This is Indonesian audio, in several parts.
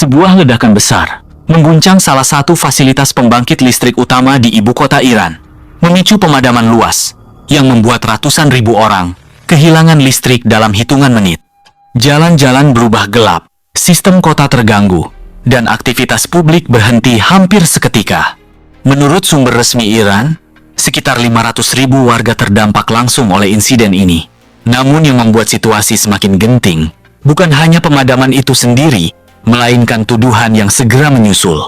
sebuah ledakan besar mengguncang salah satu fasilitas pembangkit listrik utama di ibu kota Iran, memicu pemadaman luas yang membuat ratusan ribu orang kehilangan listrik dalam hitungan menit. Jalan-jalan berubah gelap, sistem kota terganggu, dan aktivitas publik berhenti hampir seketika. Menurut sumber resmi Iran, sekitar 500.000 warga terdampak langsung oleh insiden ini. Namun yang membuat situasi semakin genting, bukan hanya pemadaman itu sendiri, melainkan tuduhan yang segera menyusul.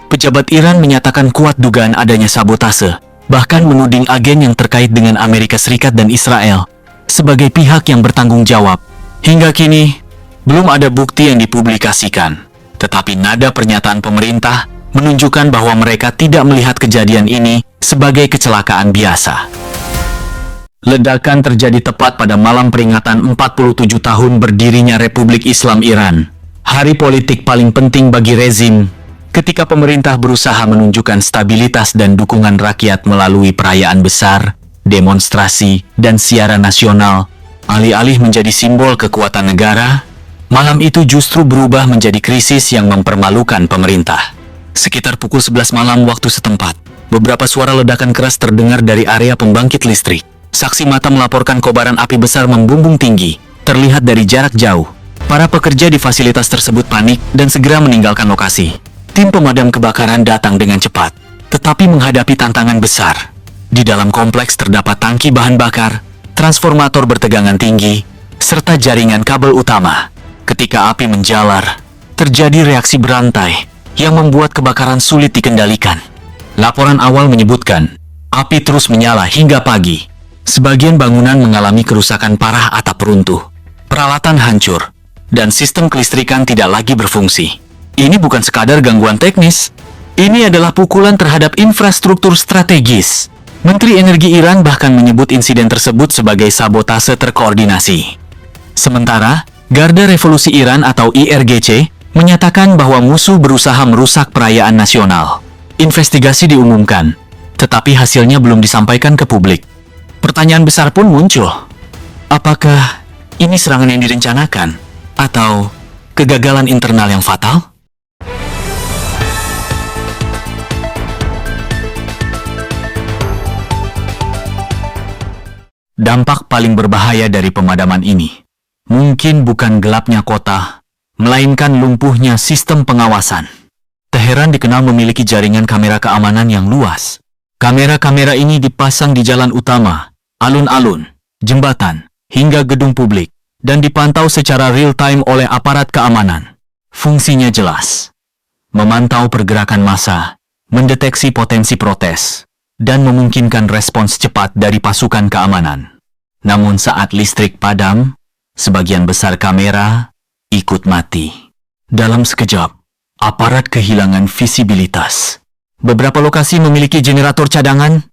Pejabat Iran menyatakan kuat dugaan adanya sabotase, bahkan menuding agen yang terkait dengan Amerika Serikat dan Israel sebagai pihak yang bertanggung jawab. Hingga kini, belum ada bukti yang dipublikasikan, tetapi nada pernyataan pemerintah menunjukkan bahwa mereka tidak melihat kejadian ini sebagai kecelakaan biasa. Ledakan terjadi tepat pada malam peringatan 47 tahun berdirinya Republik Islam Iran, hari politik paling penting bagi rezim, ketika pemerintah berusaha menunjukkan stabilitas dan dukungan rakyat melalui perayaan besar, demonstrasi, dan siaran nasional. Alih-alih menjadi simbol kekuatan negara, malam itu justru berubah menjadi krisis yang mempermalukan pemerintah. Sekitar pukul 11 malam waktu setempat, beberapa suara ledakan keras terdengar dari area pembangkit listrik. Saksi mata melaporkan kobaran api besar membumbung tinggi, terlihat dari jarak jauh. Para pekerja di fasilitas tersebut panik dan segera meninggalkan lokasi. Tim pemadam kebakaran datang dengan cepat, tetapi menghadapi tantangan besar. Di dalam kompleks terdapat tangki bahan bakar, transformator bertegangan tinggi, serta jaringan kabel utama. Ketika api menjalar, terjadi reaksi berantai yang membuat kebakaran sulit dikendalikan. Laporan awal menyebutkan, api terus menyala hingga pagi. Sebagian bangunan mengalami kerusakan parah atap runtuh, peralatan hancur, dan sistem kelistrikan tidak lagi berfungsi. Ini bukan sekadar gangguan teknis, ini adalah pukulan terhadap infrastruktur strategis. Menteri Energi Iran bahkan menyebut insiden tersebut sebagai sabotase terkoordinasi. Sementara, Garda Revolusi Iran atau IRGC menyatakan bahwa musuh berusaha merusak perayaan nasional. Investigasi diumumkan, tetapi hasilnya belum disampaikan ke publik. Pertanyaan besar pun muncul. Apakah ini serangan yang direncanakan? Atau kegagalan internal yang fatal? Dampak paling berbahaya dari pemadaman ini mungkin bukan gelapnya kota, melainkan lumpuhnya sistem pengawasan. Teheran dikenal memiliki jaringan kamera keamanan yang luas. Kamera-kamera ini dipasang di jalan utama, alun-alun, jembatan, hingga gedung publik, dan dipantau secara real-time oleh aparat keamanan. Fungsinya jelas: memantau pergerakan massa, mendeteksi potensi protes, dan memungkinkan respons cepat dari pasukan keamanan. Namun saat listrik padam, sebagian besar kamera ikut mati. Dalam sekejap, aparat kehilangan visibilitas. Beberapa lokasi memiliki generator cadangan,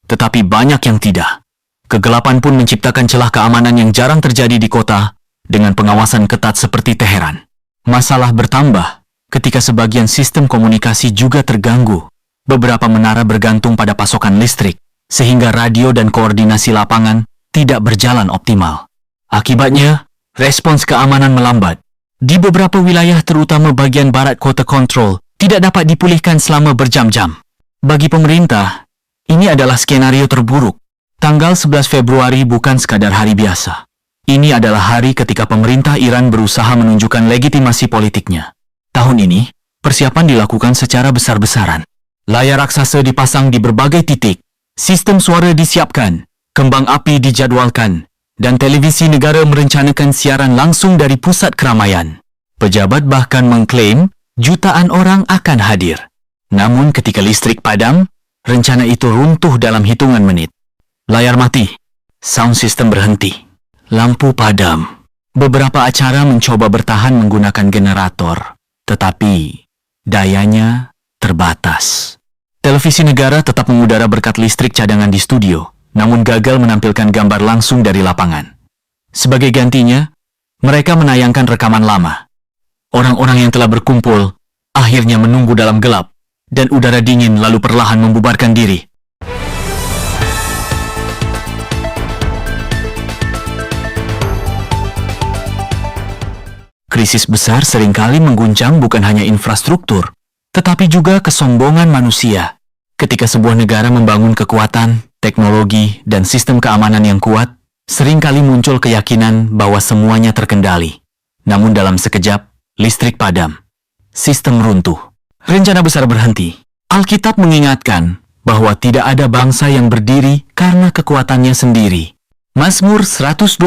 tetapi banyak yang tidak. Kegelapan pun menciptakan celah keamanan yang jarang terjadi di kota dengan pengawasan ketat seperti Teheran. Masalah bertambah ketika sebagian sistem komunikasi juga terganggu. Beberapa menara bergantung pada pasokan listrik, sehingga radio dan koordinasi lapangan tidak berjalan optimal. Akibatnya, respons keamanan melambat. Di beberapa wilayah terutama bagian barat kota kontrol, tidak dapat dipulihkan selama berjam-jam. Bagi pemerintah, ini adalah skenario terburuk. Tanggal 11 Februari bukan sekadar hari biasa. Ini adalah hari ketika pemerintah Iran berusaha menunjukkan legitimasi politiknya. Tahun ini, persiapan dilakukan secara besar-besaran. Layar raksasa dipasang di berbagai titik, sistem suara disiapkan, kembang api dijadwalkan, dan televisi negara merencanakan siaran langsung dari pusat keramaian. Pejabat bahkan mengklaim jutaan orang akan hadir. Namun ketika listrik padam, rencana itu runtuh dalam hitungan menit. Layar mati, sound system berhenti, lampu padam. Beberapa acara mencoba bertahan menggunakan generator, tetapi dayanya terbatas. Televisi negara tetap mengudara berkat listrik cadangan di studio, namun gagal menampilkan gambar langsung dari lapangan. Sebagai gantinya, mereka menayangkan rekaman lama. Orang-orang yang telah berkumpul akhirnya menunggu dalam gelap, dan udara dingin lalu perlahan membubarkan diri. Krisis besar seringkali mengguncang bukan hanya infrastruktur, tetapi juga kesombongan manusia. Ketika sebuah negara membangun kekuatan, teknologi, dan sistem keamanan yang kuat, seringkali muncul keyakinan bahwa semuanya terkendali. Namun dalam sekejap, listrik padam. Sistem runtuh. Rencana besar berhenti. Alkitab mengingatkan bahwa tidak ada bangsa yang berdiri karena kekuatannya sendiri. Mazmur 127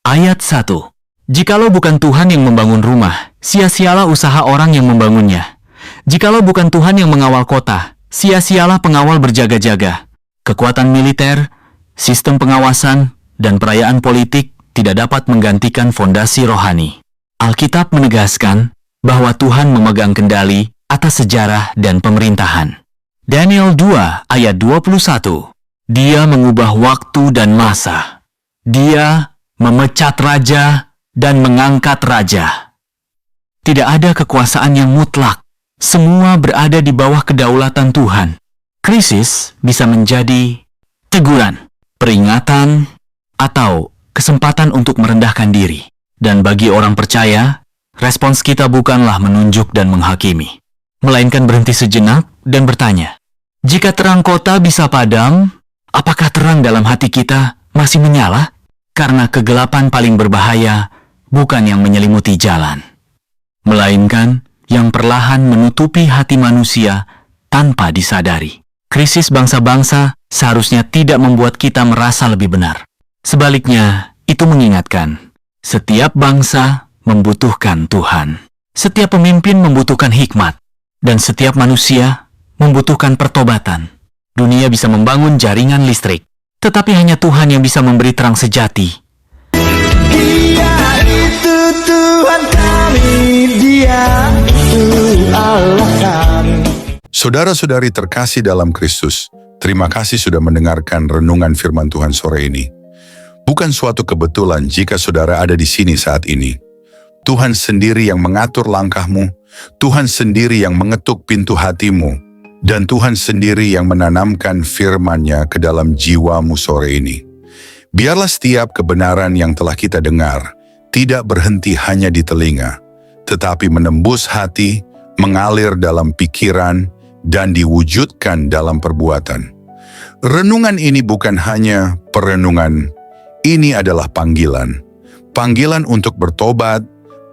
ayat 1. Jikalau bukan Tuhan yang membangun rumah, sia-sialah usaha orang yang membangunnya. Jikalau bukan Tuhan yang mengawal kota, sia-sialah pengawal berjaga-jaga. Kekuatan militer, sistem pengawasan, dan perayaan politik tidak dapat menggantikan fondasi rohani. Alkitab menegaskan bahwa Tuhan memegang kendali atas sejarah dan pemerintahan. Daniel 2 ayat 21. Dia mengubah waktu dan masa. Dia memecat raja dan mengangkat raja. Tidak ada kekuasaan yang mutlak. Semua berada di bawah kedaulatan Tuhan. Krisis bisa menjadi teguran, peringatan, atau kesempatan untuk merendahkan diri. Dan bagi orang percaya, respons kita bukanlah menunjuk dan menghakimi, melainkan berhenti sejenak dan bertanya, jika terang kota bisa padam, apakah terang dalam hati kita masih menyala? Karena kegelapan paling berbahaya bukan yang menyelimuti jalan, melainkan yang perlahan menutupi hati manusia tanpa disadari. Krisis bangsa-bangsa seharusnya tidak membuat kita merasa lebih benar. Sebaliknya, itu mengingatkan, setiap bangsa membutuhkan Tuhan. Setiap pemimpin membutuhkan hikmat, dan setiap manusia membutuhkan pertobatan. Dunia bisa membangun jaringan listrik, tetapi hanya Tuhan yang bisa memberi terang sejati. Dia itu Tuhan kami, Dia itu Allah kami. Saudara-saudari terkasih dalam Kristus, terima kasih sudah mendengarkan renungan firman Tuhan sore ini. Bukan suatu kebetulan jika saudara ada di sini saat ini. Tuhan sendiri yang mengatur langkahmu, Tuhan sendiri yang mengetuk pintu hatimu, dan Tuhan sendiri yang menanamkan firman-Nya ke dalam jiwamu sore ini. Biarlah setiap kebenaran yang telah kita dengar tidak berhenti hanya di telinga, tetapi menembus hati, mengalir dalam pikiran, dan diwujudkan dalam perbuatan. Renungan ini bukan hanya perenungan, ini adalah panggilan. Panggilan untuk bertobat,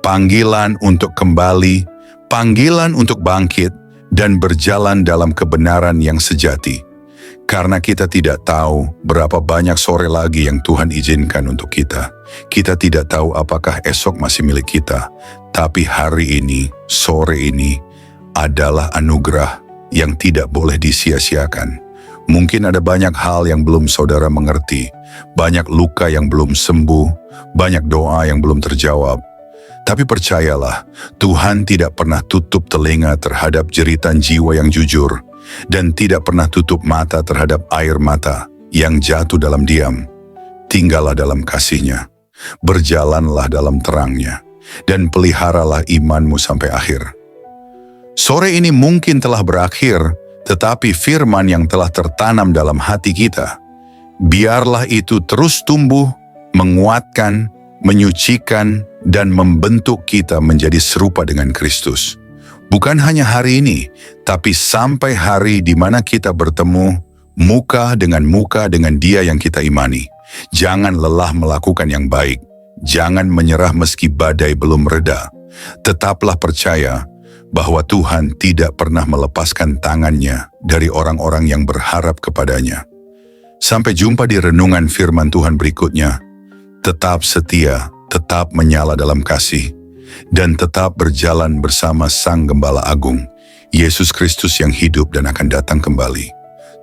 panggilan untuk kembali, panggilan untuk bangkit, dan berjalan dalam kebenaran yang sejati. Karena kita tidak tahu berapa banyak sore lagi yang Tuhan izinkan untuk kita. Kita tidak tahu apakah esok masih milik kita. Tapi hari ini, sore ini, adalah anugerah yang tidak boleh disia-siakan. Mungkin ada banyak hal yang belum saudara mengerti, banyak luka yang belum sembuh, banyak doa yang belum terjawab. Tapi percayalah, Tuhan tidak pernah tutup telinga terhadap jeritan jiwa yang jujur, dan tidak pernah tutup mata terhadap air mata yang jatuh dalam diam. Tinggallah dalam kasih-Nya, berjalanlah dalam terang-Nya, dan peliharalah imanmu sampai akhir. Sore ini mungkin telah berakhir, tetapi firman yang telah tertanam dalam hati kita, biarlah itu terus tumbuh, menguatkan, menyucikan, dan membentuk kita menjadi serupa dengan Kristus. Bukan hanya hari ini, tapi sampai hari di mana kita bertemu muka dengan Dia yang kita imani. Jangan lelah melakukan yang baik. Jangan menyerah meski badai belum reda. Tetaplah percaya bahwa Tuhan tidak pernah melepaskan tangan-Nya dari orang-orang yang berharap kepadanya. Sampai jumpa di renungan firman Tuhan berikutnya. Tetap setia, tetap menyala dalam kasih, dan tetap berjalan bersama Sang Gembala Agung, Yesus Kristus yang hidup dan akan datang kembali.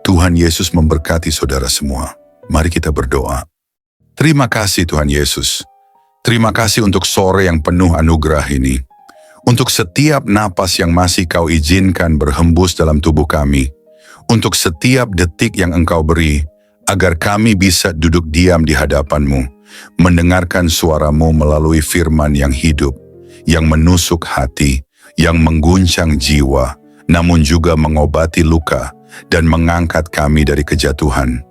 Tuhan Yesus memberkati saudara semua. Mari kita berdoa. Terima kasih Tuhan Yesus. Terima kasih untuk sore yang penuh anugerah ini. Untuk setiap napas yang masih Kau izinkan berhembus dalam tubuh kami. Untuk setiap detik yang Engkau beri, agar kami bisa duduk diam di hadapan-Mu, mendengarkan suara-Mu melalui firman yang hidup, yang menusuk hati, yang mengguncang jiwa, namun juga mengobati luka dan mengangkat kami dari kejatuhan.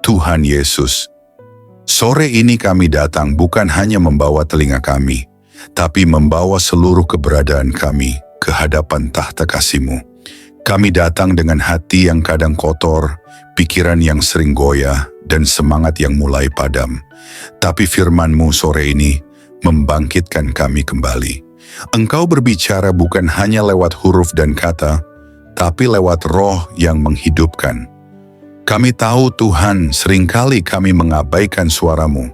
Tuhan Yesus, sore ini kami datang bukan hanya membawa telinga kami, tapi membawa seluruh keberadaan kami ke hadapan tahta kasih-Mu. Kami datang dengan hati yang kadang kotor, pikiran yang sering goyah, dan semangat yang mulai padam. Tapi firman-Mu sore ini membangkitkan kami kembali. Engkau berbicara bukan hanya lewat huruf dan kata, tapi lewat roh yang menghidupkan. Kami tahu Tuhan, seringkali kami mengabaikan suara-Mu.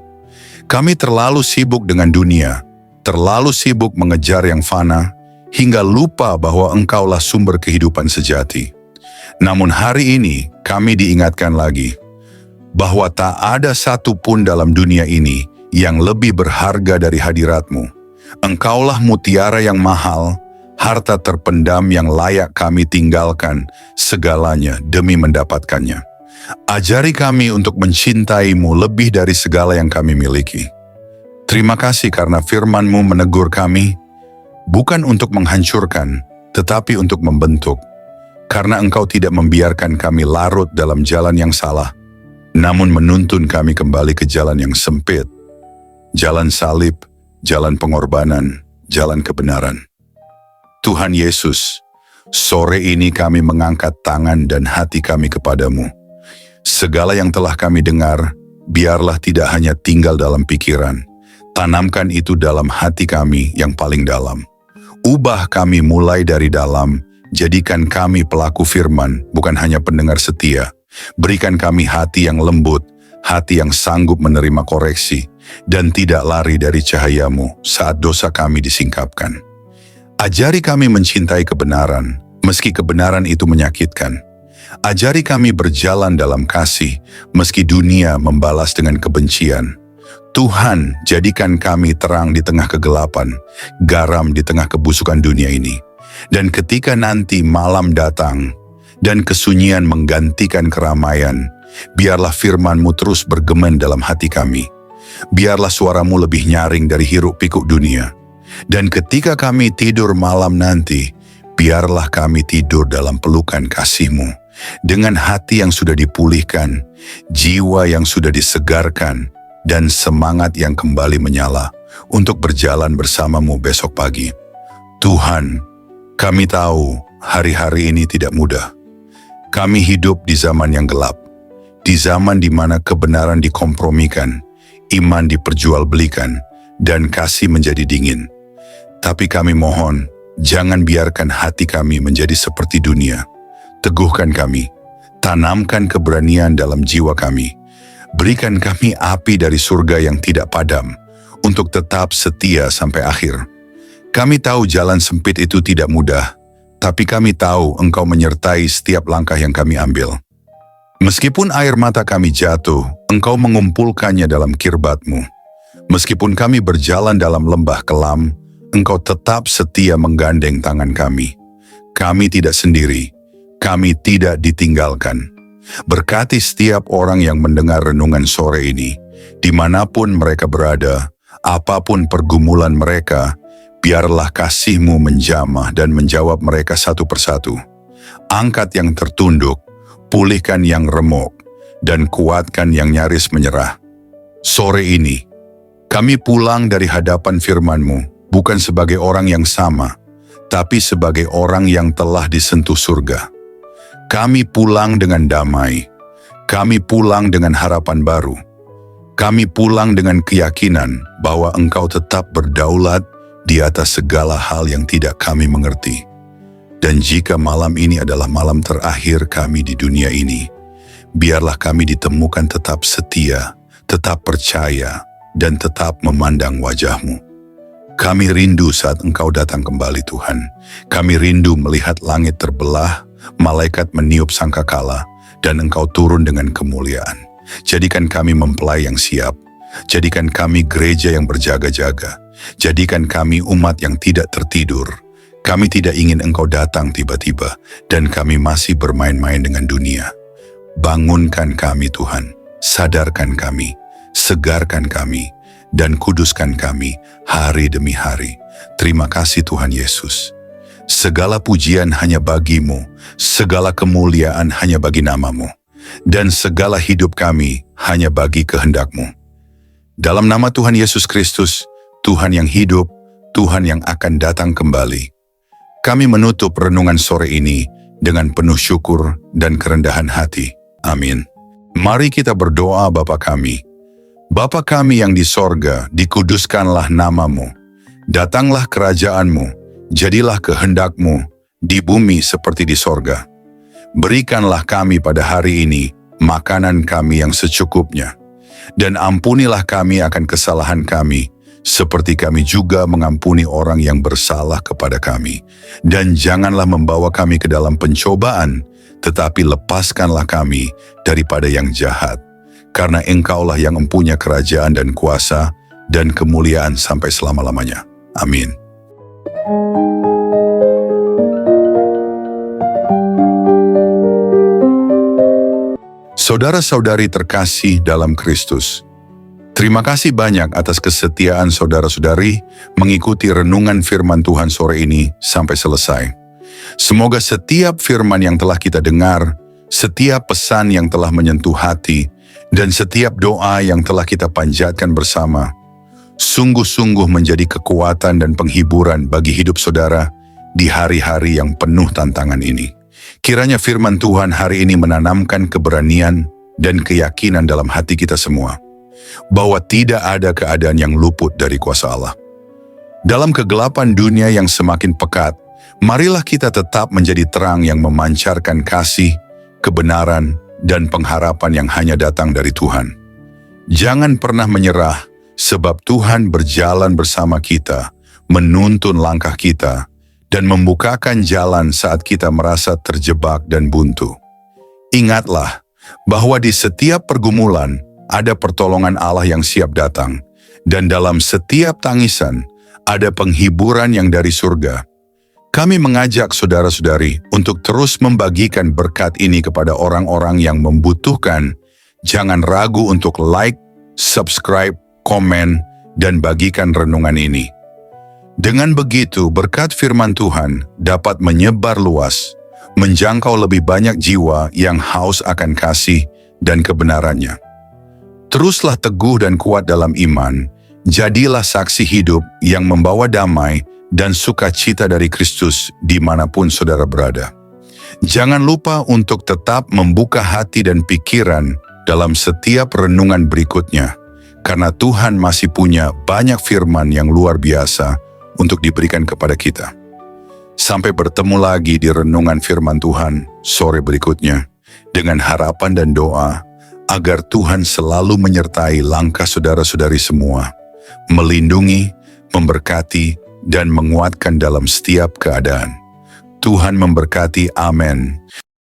Kami terlalu sibuk dengan dunia, terlalu sibuk mengejar yang fana, hingga lupa bahwa Engkaulah sumber kehidupan sejati. Namun hari ini kami diingatkan lagi, bahwa tak ada satu pun dalam dunia ini yang lebih berharga dari hadirat-Mu. Engkaulah mutiara yang mahal, harta terpendam yang layak kami tinggalkan segalanya demi mendapatkannya. Ajari kami untuk mencintai-Mu lebih dari segala yang kami miliki. Terima kasih karena firman-Mu menegur kami, bukan untuk menghancurkan, tetapi untuk membentuk. Karena Engkau tidak membiarkan kami larut dalam jalan yang salah, namun menuntun kami kembali ke jalan yang sempit, jalan salib, jalan pengorbanan, jalan kebenaran. Tuhan Yesus, sore ini kami mengangkat tangan dan hati kami kepadamu. Segala yang telah kami dengar, biarlah tidak hanya tinggal dalam pikiran, tanamkan itu dalam hati kami yang paling dalam. Ubah kami mulai dari dalam, jadikan kami pelaku firman, bukan hanya pendengar setia. Berikan kami hati yang lembut, hati yang sanggup menerima koreksi, dan tidak lari dari cahaya-Mu saat dosa kami disingkapkan. Ajari kami mencintai kebenaran, meski kebenaran itu menyakitkan. Ajari kami berjalan dalam kasih, meski dunia membalas dengan kebencian. Tuhan, jadikan kami terang di tengah kegelapan, garam di tengah kebusukan dunia ini. Dan ketika nanti malam datang, dan kesunyian menggantikan keramaian, biarlah firman-Mu terus bergema dalam hati kami. Biarlah suara-Mu lebih nyaring dari hiruk-pikuk dunia. Dan ketika kami tidur malam nanti, biarlah kami tidur dalam pelukan kasih-Mu. Dengan hati yang sudah dipulihkan, jiwa yang sudah disegarkan, dan semangat yang kembali menyala untuk berjalan bersama-Mu besok pagi. Tuhan, kami tahu hari-hari ini tidak mudah. Kami hidup di zaman yang gelap, di zaman di mana kebenaran dikompromikan, iman diperjualbelikan, dan kasih menjadi dingin. Tapi kami mohon, jangan biarkan hati kami menjadi seperti dunia. Teguhkan kami, tanamkan keberanian dalam jiwa kami. Berikan kami api dari surga yang tidak padam, untuk tetap setia sampai akhir. Kami tahu jalan sempit itu tidak mudah, tapi kami tahu Engkau menyertai setiap langkah yang kami ambil. Meskipun air mata kami jatuh, Engkau mengumpulkannya dalam kirbat-Mu. Meskipun kami berjalan dalam lembah kelam, Engkau tetap setia menggandeng tangan kami. Kami tidak sendiri, kami tidak ditinggalkan. Berkati setiap orang yang mendengar renungan sore ini, dimanapun mereka berada, apapun pergumulan mereka, biarlah kasih-Mu menjamah dan menjawab mereka satu persatu. Angkat yang tertunduk, pulihkan yang remuk, dan kuatkan yang nyaris menyerah. Sore ini, kami pulang dari hadapan firman-Mu, bukan sebagai orang yang sama, tapi sebagai orang yang telah disentuh surga. Kami pulang dengan damai, kami pulang dengan harapan baru, kami pulang dengan keyakinan bahwa Engkau tetap berdaulat di atas segala hal yang tidak kami mengerti. Dan jika malam ini adalah malam terakhir kami di dunia ini, biarlah kami ditemukan tetap setia, tetap percaya, dan tetap memandang wajah-Mu. Kami rindu saat Engkau datang kembali, Tuhan. Kami rindu melihat langit terbelah, malaikat meniup sangkakala, dan Engkau turun dengan kemuliaan. Jadikan kami mempelai yang siap. Jadikan kami gereja yang berjaga-jaga. Jadikan kami umat yang tidak tertidur. Kami tidak ingin Engkau datang tiba-tiba, dan kami masih bermain-main dengan dunia. Bangunkan kami, Tuhan. Sadarkan kami. Segarkan kami. Dan kuduskan kami hari demi hari. Terima kasih Tuhan Yesus. Segala pujian hanya bagi-Mu, segala kemuliaan hanya bagi nama-Mu, dan segala hidup kami hanya bagi kehendak-Mu. Dalam nama Tuhan Yesus Kristus, Tuhan yang hidup, Tuhan yang akan datang kembali. Kami menutup renungan sore ini dengan penuh syukur dan kerendahan hati. Amin. Mari kita berdoa. Bapa kami. Bapa kami yang di sorga, dikuduskanlah namamu. Datanglah kerajaanmu, jadilah kehendakmu di bumi seperti di sorga. Berikanlah kami pada hari ini makanan kami yang secukupnya. Dan ampunilah kami akan kesalahan kami, seperti kami juga mengampuni orang yang bersalah kepada kami. Dan janganlah membawa kami ke dalam pencobaan, tetapi lepaskanlah kami daripada yang jahat. Karena Engkaulah yang mempunyai kerajaan dan kuasa dan kemuliaan sampai selama-lamanya. Amin. Saudara-saudari terkasih dalam Kristus, terima kasih banyak atas kesetiaan saudara-saudari mengikuti renungan firman Tuhan sore ini sampai selesai. Semoga setiap firman yang telah kita dengar, setiap pesan yang telah menyentuh hati, dan setiap doa yang telah kita panjatkan bersama, sungguh-sungguh menjadi kekuatan dan penghiburan bagi hidup saudara di hari-hari yang penuh tantangan ini. Kiranya firman Tuhan hari ini menanamkan keberanian dan keyakinan dalam hati kita semua, bahwa tidak ada keadaan yang luput dari kuasa Allah. Dalam kegelapan dunia yang semakin pekat, marilah kita tetap menjadi terang yang memancarkan kasih, kebenaran, dan pengharapan yang hanya datang dari Tuhan. Jangan pernah menyerah, sebab Tuhan berjalan bersama kita, menuntun langkah kita, dan membukakan jalan saat kita merasa terjebak dan buntu. Ingatlah bahwa di setiap pergumulan ada pertolongan Allah yang siap datang, dan dalam setiap tangisan ada penghiburan yang dari surga. Kami mengajak saudara-saudari untuk terus membagikan berkat ini kepada orang-orang yang membutuhkan. Jangan ragu untuk like, subscribe, komen, dan bagikan renungan ini. Dengan begitu, berkat firman Tuhan dapat menyebar luas, menjangkau lebih banyak jiwa yang haus akan kasih dan kebenarannya. Teruslah teguh dan kuat dalam iman, jadilah saksi hidup yang membawa damai dan sukacita dari Kristus dimanapun saudara berada. Jangan lupa untuk tetap membuka hati dan pikiran dalam setiap renungan berikutnya, karena Tuhan masih punya banyak firman yang luar biasa untuk diberikan kepada kita. Sampai bertemu lagi di renungan firman Tuhan sore berikutnya, dengan harapan dan doa agar Tuhan selalu menyertai langkah saudara-saudari semua, melindungi, memberkati, dan menguatkan dalam setiap keadaan. Tuhan memberkati. Amin.